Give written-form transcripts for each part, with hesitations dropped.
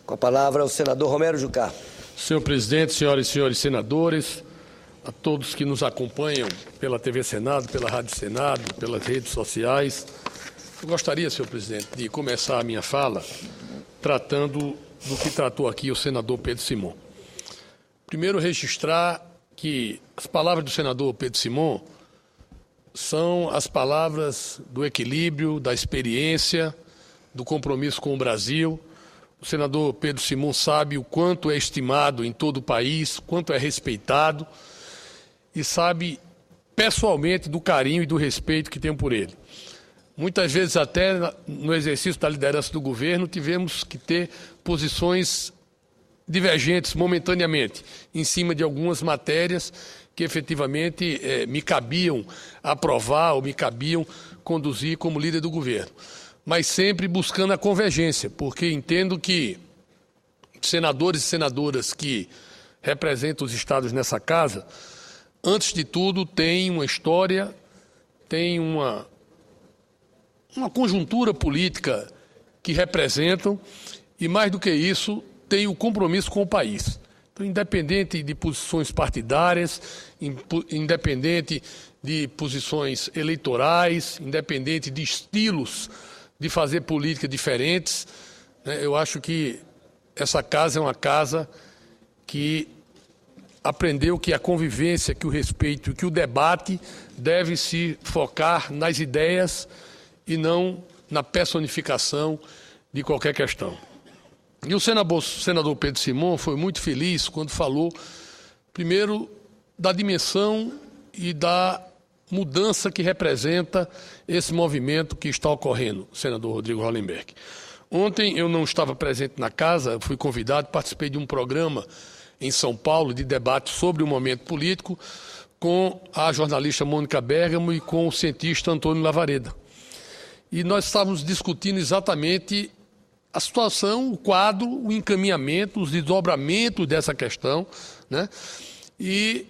Com a palavra o senador Romero Jucá. Senhor presidente, senhoras e senhores senadores, a todos que nos acompanham pela TV Senado, pela Rádio Senado, pelas redes sociais, eu gostaria, senhor presidente, de começar a minha fala tratando do que tratou aqui o senador Pedro Simon. Primeiro, registrar que as palavras do senador Pedro Simon são as palavras do equilíbrio, da experiência, do compromisso com o Brasil. O senador Pedro Simon sabe o quanto é estimado em todo o país, quanto é respeitado e sabe pessoalmente do carinho e do respeito que tenho por ele. Muitas vezes até no exercício da liderança do governo tivemos que ter posições divergentes momentaneamente em cima de algumas matérias que efetivamente me cabiam aprovar ou me cabiam conduzir como líder do governo. Mas sempre buscando a convergência, porque entendo que senadores e senadoras que representam os estados nessa casa, antes de tudo, têm uma história, têm uma conjuntura política que representam e, mais do que isso, têm o compromisso com o país. Então, independente de posições partidárias, independente de posições eleitorais, independente de estilos de fazer política diferentes, né, eu acho que essa casa é uma casa que aprendeu que a convivência, que o respeito, que o debate deve se focar nas ideias e não na personificação de qualquer questão. E o senador Pedro Simon foi muito feliz quando falou, primeiro, da dimensão e da mudança que representa esse movimento que está ocorrendo, senador Rodrigo Hollenberg. Ontem eu não estava presente na casa, fui convidado, participei de um programa em São Paulo de debate sobre o momento político com a jornalista Mônica Bergamo e com o cientista Antônio Lavareda. E nós estávamos discutindo exatamente a situação, o quadro, o encaminhamento, os desdobramentos dessa questão, né? E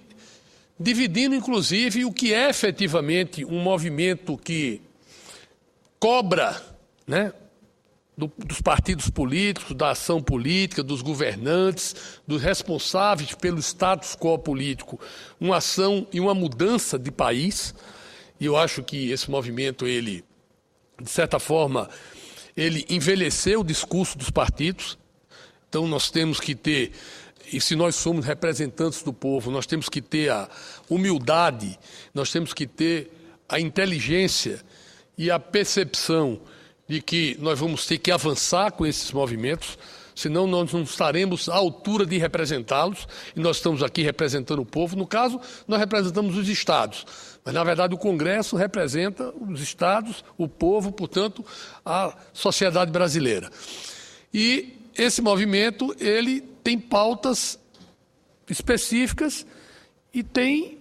dividindo, inclusive, o que é efetivamente um movimento que cobra, né, dos partidos políticos, da ação política, dos governantes, dos responsáveis pelo status quo político, uma ação e uma mudança de país. E eu acho que esse movimento, ele, de certa forma, ele envelheceu o discurso dos partidos. Então nós temos que ter, e se nós somos representantes do povo, nós temos que ter a humildade, nós temos que ter a inteligência e a percepção de que nós vamos ter que avançar com esses movimentos, senão nós não estaremos à altura de representá-los, e nós estamos aqui representando o povo. No caso, nós representamos os estados, mas na verdade o Congresso representa os estados, o povo, portanto, a sociedade brasileira. E esse movimento, ele tem pautas específicas e tem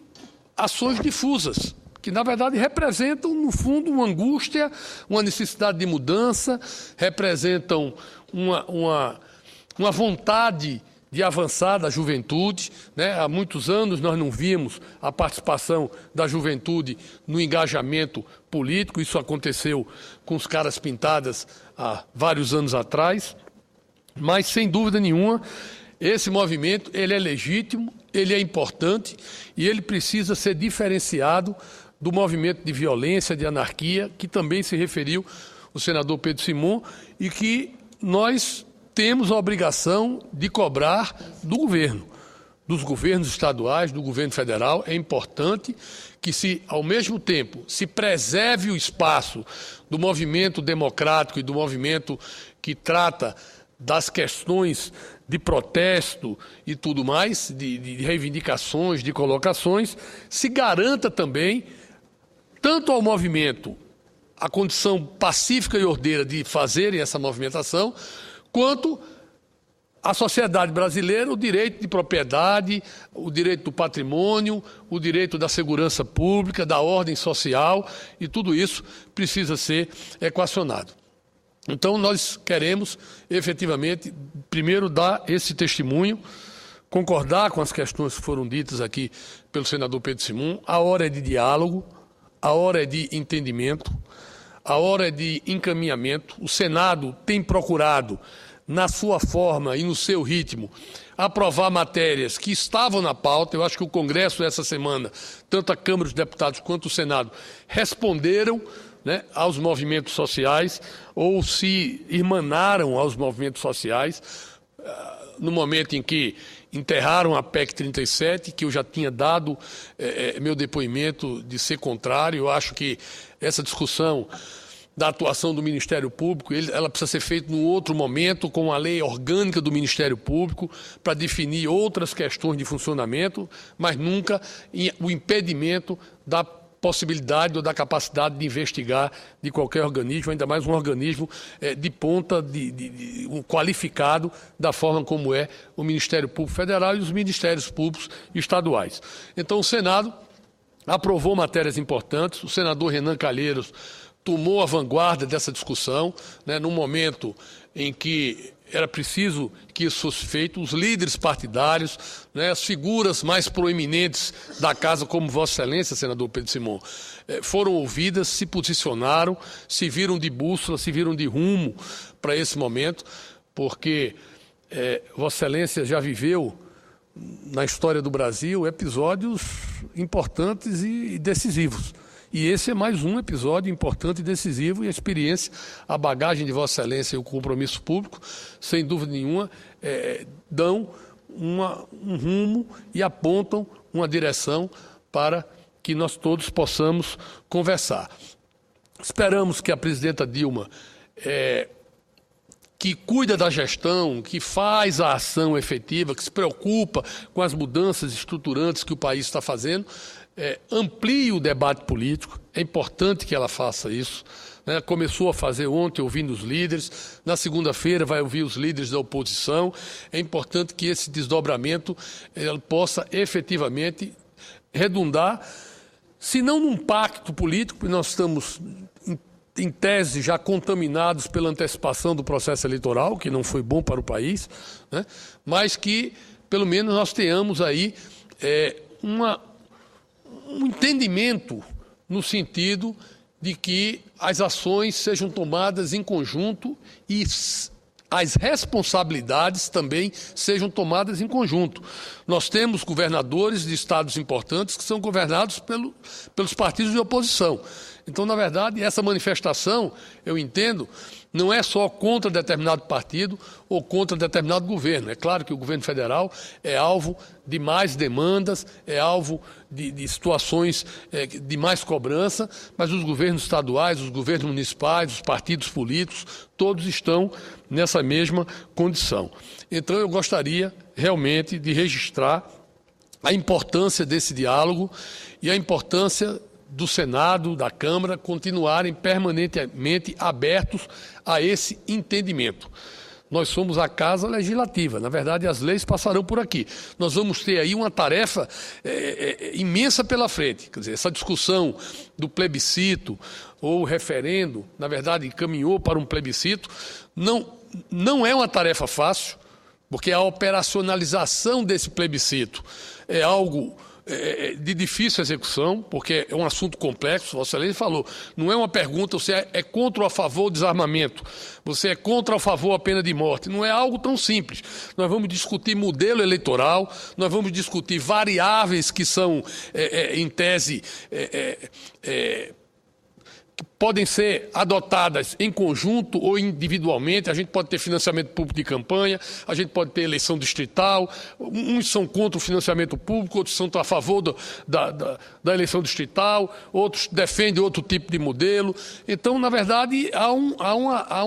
ações difusas, que na verdade representam, no fundo, uma angústia, uma necessidade de mudança, representam uma vontade de avançar da juventude, né? Há muitos anos nós não víamos a participação da juventude no engajamento político, isso aconteceu com os caras pintadas há vários anos atrás, mas sem dúvida nenhuma esse movimento ele é legítimo, ele é importante e ele precisa ser diferenciado do movimento de violência, de anarquia, que também se referiu o senador Pedro Simon e que nós temos a obrigação de cobrar do governo, dos governos estaduais, do governo federal. É importante que, ao mesmo tempo, se preserve o espaço do movimento democrático e do movimento que trata das questões de protesto e tudo mais, de reivindicações, de colocações, se garanta também, tanto ao movimento, a condição pacífica e ordeira de fazerem essa movimentação, quanto à sociedade brasileira, o direito de propriedade, o direito do patrimônio, o direito da segurança pública, da ordem social, e tudo isso precisa ser equacionado. Então, nós queremos, efetivamente, primeiro dar esse testemunho, concordar com as questões que foram ditas aqui pelo senador Pedro Simon. A hora é de diálogo, a hora é de entendimento, a hora é de encaminhamento. O Senado tem procurado na sua forma e no seu ritmo, aprovar matérias que estavam na pauta. Eu acho que o Congresso, essa semana, tanto a Câmara dos Deputados quanto o Senado, responderam, né, aos movimentos sociais ou se irmanaram aos movimentos sociais no momento em que enterraram a PEC 37, que eu já tinha dado meu depoimento de ser contrário. Eu acho que essa discussão da atuação do Ministério Público, ela precisa ser feita num outro momento, com a lei orgânica do Ministério Público, para definir outras questões de funcionamento, mas nunca o impedimento da possibilidade ou da capacidade de investigar de qualquer organismo, ainda mais um organismo de ponta, um qualificado da forma como é o Ministério Público Federal e os Ministérios Públicos Estaduais. Então, o Senado aprovou matérias importantes. O senador Renan Calheiros tomou a vanguarda dessa discussão, né, num momento em que era preciso que isso fosse feito. Os líderes partidários, né, as figuras mais proeminentes da casa, como Vossa Excelência, senador Pedro Simão, foram ouvidas, se posicionaram, se viram de bússola, se viram de rumo para esse momento, porque Vossa Excelência já viveu na história do Brasil episódios importantes e decisivos. E esse é mais um episódio importante e decisivo, e a experiência, a bagagem de Vossa Excelência e o compromisso público, sem dúvida nenhuma, dão um rumo e apontam uma direção para que nós todos possamos conversar. Esperamos que a presidenta Dilma, que cuida da gestão, que faz a ação efetiva, que se preocupa com as mudanças estruturantes que o país está fazendo, amplie o debate político. É importante que ela faça isso, né? Começou a fazer ontem, ouvindo os líderes. Na segunda-feira vai ouvir os líderes da oposição. É importante que esse desdobramento possa efetivamente redundar, se não num pacto político, porque nós estamos, em tese, já contaminados pela antecipação do processo eleitoral, que não foi bom para o país, né? Mas que, pelo menos, nós tenhamos aí um entendimento no sentido de que as ações sejam tomadas em conjunto e as responsabilidades também sejam tomadas em conjunto. Nós temos governadores de estados importantes que são governados pelos partidos de oposição. Então, na verdade, essa manifestação, eu entendo, não é só contra determinado partido ou contra determinado governo. É claro que o governo federal é alvo de mais demandas, é alvo de situações de mais cobrança, mas os governos estaduais, os governos municipais, os partidos políticos, todos estão nessa mesma condição. Então, eu gostaria realmente de registrar a importância desse diálogo e a importância do Senado, da Câmara, continuarem permanentemente abertos a esse entendimento. Nós somos a Casa Legislativa, na verdade as leis passarão por aqui. Nós vamos ter aí uma tarefa imensa pela frente. Quer dizer, essa discussão do plebiscito ou referendo, na verdade encaminhou para um plebiscito, não é uma tarefa fácil, porque a operacionalização desse plebiscito é algo de difícil execução, porque é um assunto complexo. Vossa Excelência falou, não é uma pergunta, você é contra ou a favor do desarmamento, você é contra ou a favor a pena de morte, não é algo tão simples. Nós vamos discutir modelo eleitoral, nós vamos discutir variáveis que são, em tese, que podem ser adotadas em conjunto ou individualmente. A gente pode ter financiamento público de campanha, a gente pode ter eleição distrital, uns são contra o financiamento público, outros são a favor da eleição distrital, outros defendem outro tipo de modelo. Então, na verdade, há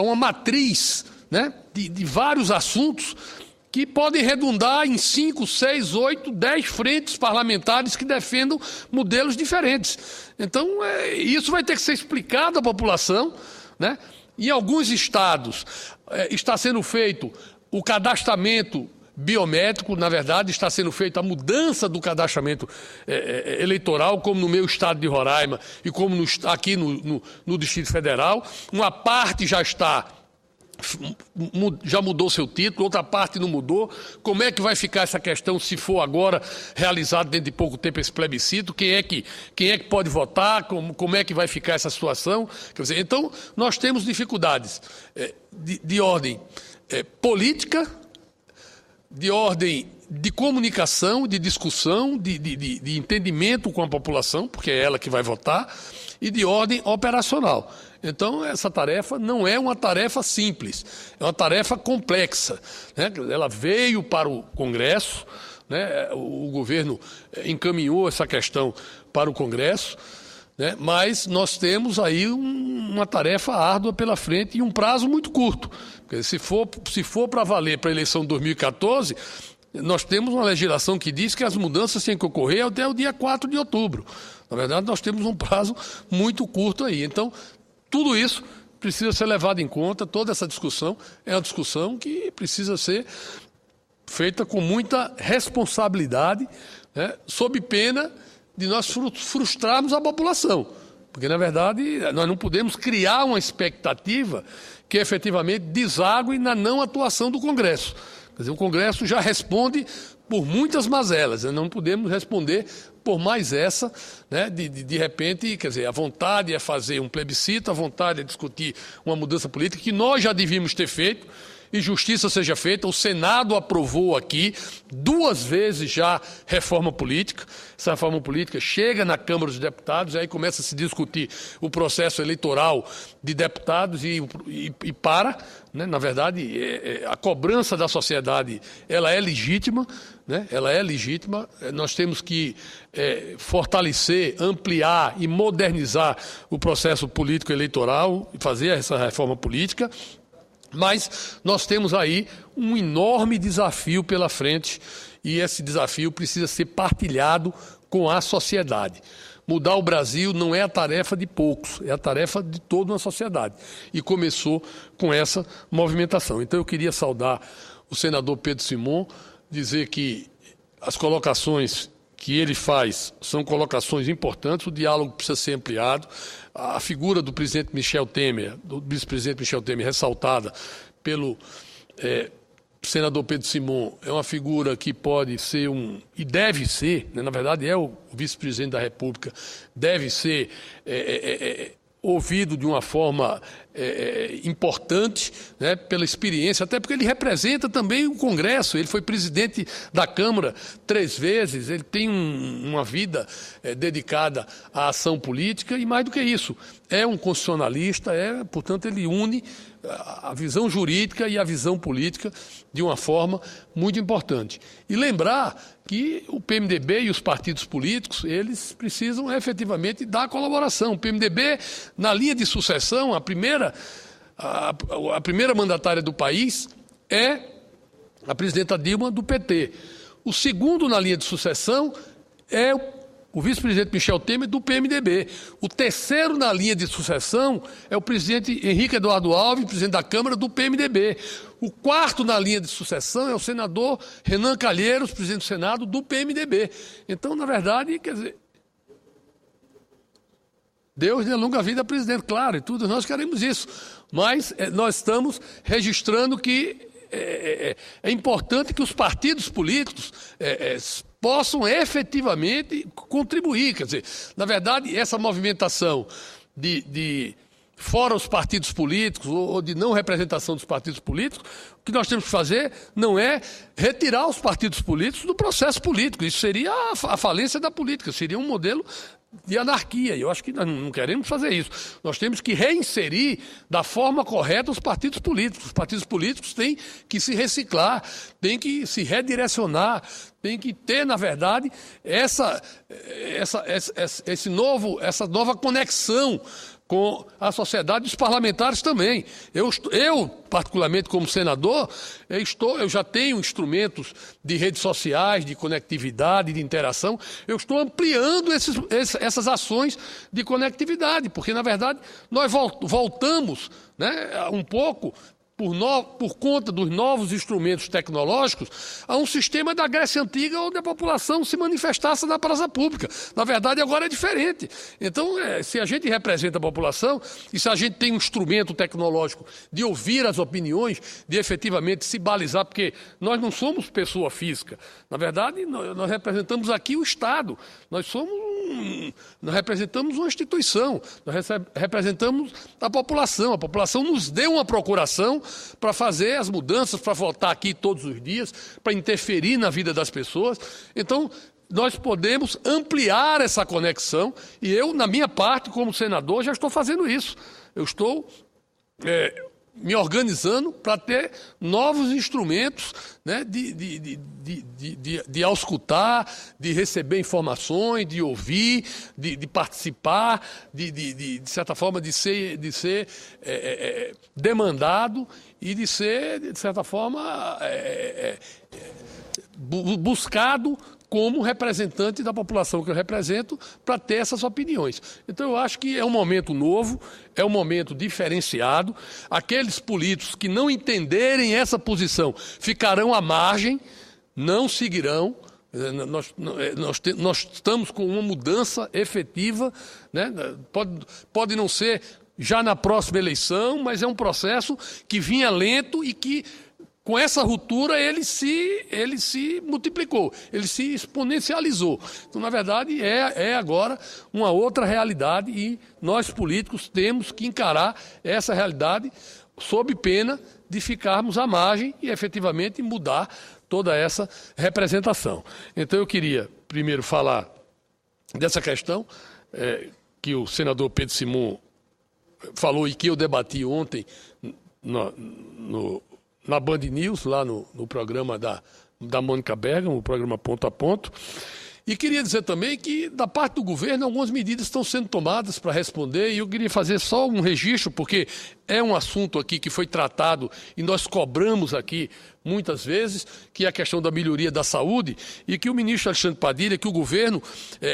uma matriz, né, de vários assuntos que podem redundar em 5, 6, 8, 10 frentes parlamentares que defendam modelos diferentes. Então, isso vai ter que ser explicado à população, né? Em alguns estados está sendo feito o cadastramento biométrico, na verdade está sendo feita a mudança do cadastramento eleitoral, como no meu estado de Roraima e como aqui no Distrito Federal. Uma parte já está já mudou seu título, outra parte não mudou. Como é que vai ficar essa questão se for agora realizado dentro de pouco tempo esse plebiscito? Quem é que pode votar? Como é que vai ficar essa situação? Quer dizer, então, nós temos dificuldades de ordem política, de ordem de comunicação, de discussão, de entendimento com a população, porque é ela que vai votar, e de ordem operacional. Então, essa tarefa não é uma tarefa simples, é uma tarefa complexa, né? Ela veio para o Congresso, né? O governo encaminhou essa questão para o Congresso, né? Mas nós temos aí uma tarefa árdua pela frente e um prazo muito curto. Porque se for para valer para a eleição de 2014, nós temos uma legislação que diz que as mudanças têm que ocorrer até o dia 4 de outubro. Na verdade, nós temos um prazo muito curto aí. Então, tudo isso precisa ser levado em conta, toda essa discussão é uma discussão que precisa ser feita com muita responsabilidade, né, sob pena de nós frustrarmos a população. Porque, na verdade, nós não podemos criar uma expectativa que efetivamente desague na não atuação do Congresso. Quer dizer, o Congresso já responde por muitas mazelas, né? Não podemos responder por mais essa, né? De repente, quer dizer, a vontade é fazer um plebiscito, a vontade é discutir uma mudança política que nós já devíamos ter feito e justiça seja feita. O Senado aprovou aqui 2 vezes já reforma política. Essa reforma política chega na Câmara dos Deputados, aí começa a se discutir o processo eleitoral de deputados e para, né? Na verdade, a cobrança da sociedade ela é legítima, né? Ela é legítima. Nós temos que fortalecer, ampliar e modernizar o processo político eleitoral e fazer essa reforma política. Mas nós temos aí um enorme desafio pela frente e esse desafio precisa ser partilhado com a sociedade. Mudar o Brasil não é a tarefa de poucos, é a tarefa de toda uma sociedade. E começou com essa movimentação. Então eu queria saudar o senador Pedro Simon, dizer que as colocações que ele faz são colocações importantes, o diálogo precisa ser ampliado. A figura do presidente Michel Temer, do vice-presidente Michel Temer, ressaltada pelo senador Pedro Simon, é uma figura que pode ser e deve ser, né, na verdade é o vice-presidente da República, deve ser ouvido de uma forma importante, né, pela experiência, até porque ele representa também o Congresso, ele foi presidente da Câmara 3 vezes, ele tem uma vida dedicada à ação política e mais do que isso, é um constitucionalista, portanto ele une a visão jurídica e a visão política de uma forma muito importante. E lembrar que o PMDB e os partidos políticos, eles precisam efetivamente dar colaboração. O PMDB, na linha de sucessão, a primeira mandatária do país é a presidenta Dilma, do PT. O segundo na linha de sucessão é o vice-presidente Michel Temer, do PMDB. O terceiro na linha de sucessão é o presidente Henrique Eduardo Alves, presidente da Câmara, do PMDB. O quarto na linha de sucessão é o senador Renan Calheiros, presidente do Senado, do PMDB. Então, na verdade, quer dizer, Deus dê longa vida ao presidente, claro, e tudo, nós queremos isso. Mas nós estamos registrando que é importante que os partidos políticos possam efetivamente contribuir. Quer dizer, na verdade, essa movimentação de fora os partidos políticos ou de não representação dos partidos políticos, o que nós temos que fazer não é retirar os partidos políticos do processo político. Isso seria a falência da política, seria um modelo de anarquia, e eu acho que nós não queremos fazer isso. Nós temos que reinserir da forma correta os partidos políticos. Os partidos políticos têm que se reciclar, têm que se redirecionar, têm que ter, na verdade, essa nova conexão com a sociedade e os parlamentares também. Eu, particularmente como senador, eu já tenho instrumentos de redes sociais, de conectividade, de interação. Eu estou ampliando essas ações de conectividade, porque, na verdade, nós voltamos, né, um pouco por conta dos novos instrumentos tecnológicos, a um sistema da Grécia Antiga, onde a população se manifestasse na praça pública. Na verdade, agora é diferente. Então, se a gente representa a população e se a gente tem um instrumento tecnológico de ouvir as opiniões, de efetivamente se balizar, porque nós não somos pessoa física. Na verdade, nós representamos aqui o Estado. Nós representamos uma instituição, nós representamos a população. A população nos deu uma procuração para fazer as mudanças, para votar aqui todos os dias, para interferir na vida das pessoas. Então, nós podemos ampliar essa conexão e eu, na minha parte, como senador, já estou fazendo isso. Eu estou me organizando para ter novos instrumentos, né, de auscultar, de receber informações, de ouvir, de participar, de certa forma, de ser demandado e de ser, de certa forma, buscado como representante da população que eu represento, para ter essas opiniões. Então, eu acho que é um momento novo, é um momento diferenciado. Aqueles políticos que não entenderem essa posição ficarão à margem, não seguirão. Nós estamos com uma mudança efetiva, né? Pode não ser já na próxima eleição, mas é um processo que vinha lento e que, com essa ruptura, ele se multiplicou, ele se exponencializou. Então, na verdade, é agora uma outra realidade e nós, políticos, temos que encarar essa realidade sob pena de ficarmos à margem e, efetivamente, mudar toda essa representação. Então, eu queria, primeiro, falar dessa questão que o senador Pedro Simon falou e que eu debati ontem na Band News, lá no programa da Mônica Bergamo, o programa Ponto a Ponto. E queria dizer também que, da parte do governo, algumas medidas estão sendo tomadas para responder, e eu queria fazer só um registro, porque é um assunto aqui que foi tratado e nós cobramos aqui muitas vezes, que é a questão da melhoria da saúde, e que o ministro Alexandre Padilha, que o governo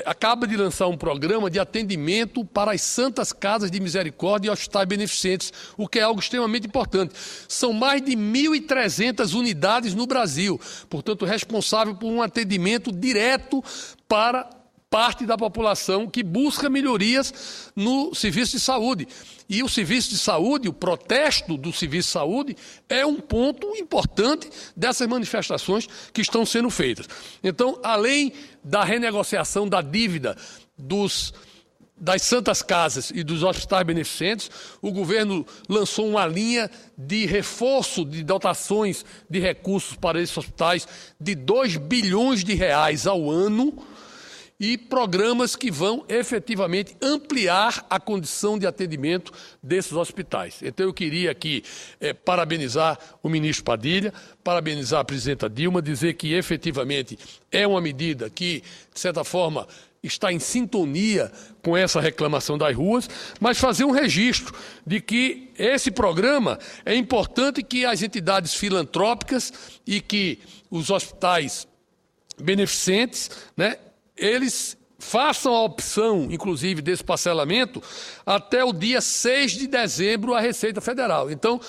acaba de lançar um programa de atendimento para as santas casas de misericórdia e hospitais beneficentes, o que é algo extremamente importante. São mais de 1.300 unidades no Brasil, portanto, responsável por um atendimento direto para parte da população que busca melhorias no serviço de saúde. E o serviço de saúde, o protesto do serviço de saúde, é um ponto importante dessas manifestações que estão sendo feitas. Então, além da renegociação da dívida das santas casas e dos hospitais beneficentes, o governo lançou uma linha de reforço de dotações de recursos para esses hospitais de R$2 bilhões ao ano, e programas que vão efetivamente ampliar a condição de atendimento desses hospitais. Então, eu queria aqui parabenizar o ministro Padilha, parabenizar a presidenta Dilma, dizer que efetivamente é uma medida que, de certa forma, está em sintonia com essa reclamação das ruas, mas fazer um registro de que esse programa é importante que as entidades filantrópicas e que os hospitais beneficentes, né, eles façam a opção, inclusive, desse parcelamento até o dia 6 de dezembro à Receita Federal. Então,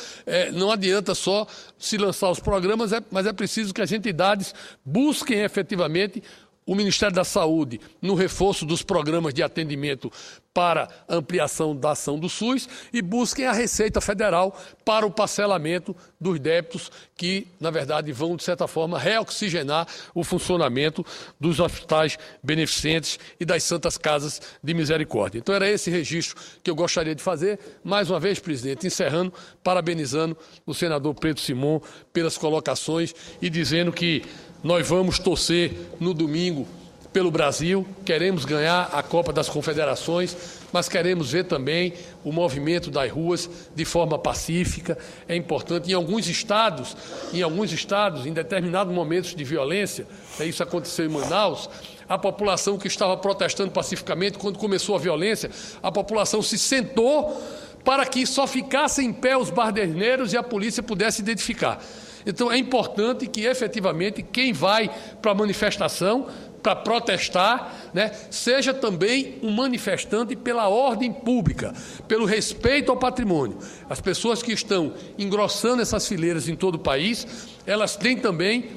não adianta só se lançar os programas, mas é preciso que as entidades busquem efetivamente o Ministério da Saúde no reforço dos programas de atendimento para ampliação da ação do SUS e busquem a Receita Federal para o parcelamento dos débitos que, na verdade, vão, de certa forma, reoxigenar o funcionamento dos hospitais beneficentes e das santas casas de misericórdia. Então, era esse registro que eu gostaria de fazer. Mais uma vez, presidente, encerrando, parabenizando o senador Pedro Simon pelas colocações e dizendo que nós vamos torcer no domingo pelo Brasil, queremos ganhar a Copa das Confederações, mas queremos ver também o movimento das ruas de forma pacífica. É importante. Em alguns estados, em determinados momentos de violência, isso aconteceu em Manaus, a população que estava protestando pacificamente, quando começou a violência, a população se sentou para que só ficassem em pé os barderneiros e a polícia pudesse identificar. Então, é importante que, efetivamente, quem vai para a manifestação para protestar, né, seja também um manifestante pela ordem pública, pelo respeito ao patrimônio. As pessoas que estão engrossando essas fileiras em todo o país, elas têm também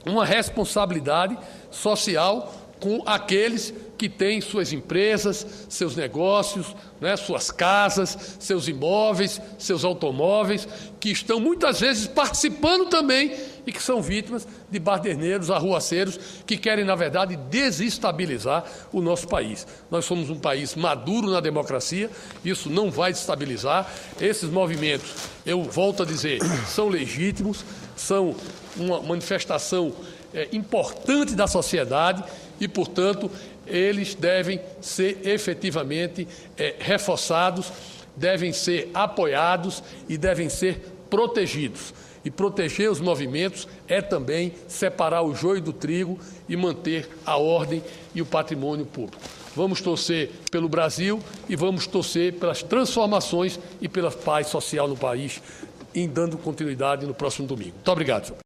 uma responsabilidade social com aqueles que têm suas empresas, seus negócios, né, suas casas, seus imóveis, seus automóveis, que estão muitas vezes participando também e que são vítimas de baderneiros, arruaceiros, que querem, na verdade, desestabilizar o nosso país. Nós somos um país maduro na democracia, isso não vai desestabilizar. Esses movimentos, eu volto a dizer, são legítimos, são uma manifestação importante da sociedade e, portanto, eles devem ser efetivamente reforçados, devem ser apoiados e devem ser protegidos. E proteger os movimentos é também separar o joio do trigo e manter a ordem e o patrimônio público. Vamos torcer pelo Brasil e vamos torcer pelas transformações e pela paz social no país, em dando continuidade no próximo domingo. Muito obrigado, senhor.